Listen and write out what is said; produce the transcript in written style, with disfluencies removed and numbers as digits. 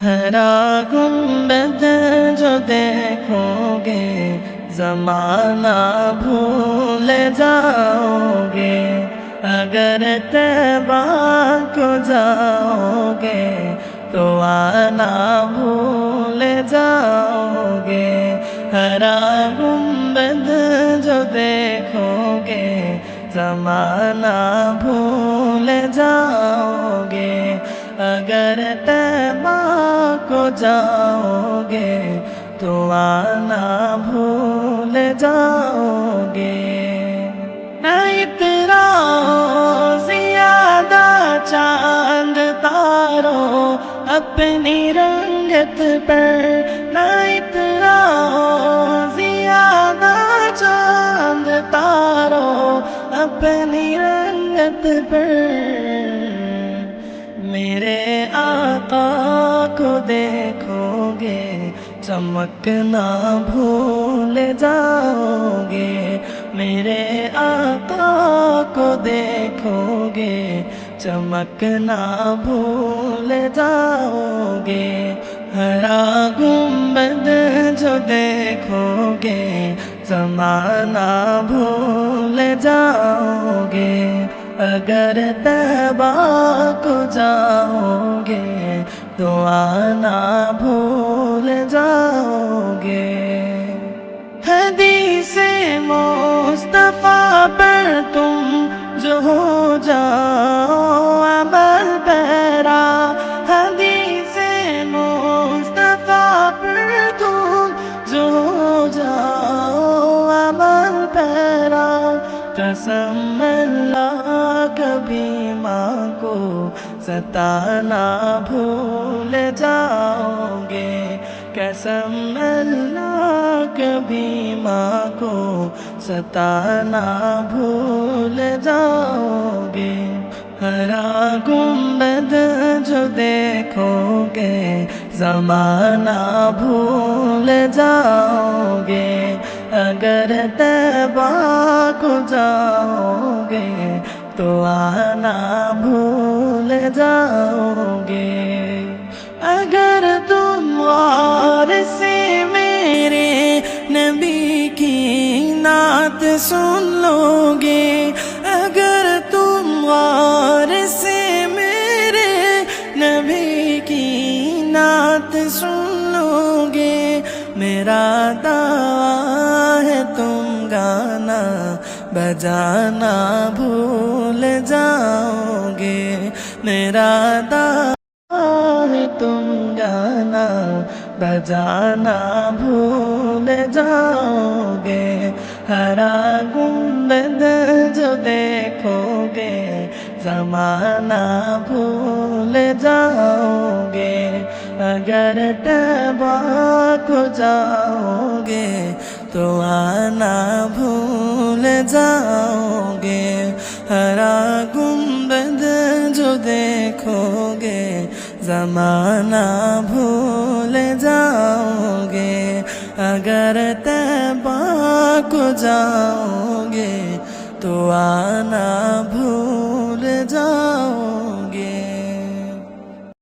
ہرا گنبد جو دیکھو گے زمانہ بھول جاؤ گے، اگر طیبہ کو جاؤ گے تو آنا بھول جاؤ گے۔ ہرا گنبد جو دیکھو گے زمانہ بھول جاؤ گے، اگر طیبہ کو جاؤ گے تو آنا بھول جاؤ گے۔ نہ اتراؤ زیادہ چاند تاروں اپنی رنگت پر، نہ اتراؤ زیادہ چاند تاروں اپنی رنگت پر، میرے آقا کو دیکھو گے چمکنا بھول جاؤ گے، میرے آقا کو دیکھو گے چمکنا بھول جاؤ گے۔ ہرا گنبد جو دیکھو گے زمانہ بھول جاؤ گے، اگر طیبہ کو جاؤ گے تو آنا بھول جاؤ گے۔ حدیث مصطفیٰ پر تم جو ہو جاؤ عمل پیرا، حدیث مصطفیٰ پر تم جو ہو جاؤ عمل پیرا، قسم اللہ کبھی ماں کو ستانا بھول جاؤ گے، قسم اللہ کبھی ماں کو ستانا بھول جاؤ گے۔ ہرا گنبد جو دیکھو گے زمانہ بھول جاؤ گے، اگر طیبہ کو جاؤ گے تو آنا بھول جاؤ گے۔ اگر تم غور سے میرے نبی کی نعت سن لو گے، اگر تم غور سے میرے نبی کی نعت سن لو گے، میرا دعویٰ ہے تم گانا بجانا بھول جاؤ گے، میرا دعویٰ ہے تم گانا بجانا بھول جاؤ گے۔ ہرا گنبد جو دیکھو گے زمانہ بھول جاؤ گے، اگر طیبہ کو جاؤ گے تو آنا بھول جاؤ گے۔ ہرا گنبد جو دیکھو گے زمانہ بھول جاؤ گے، اگر طیبہ کو جاؤ گے تو آنا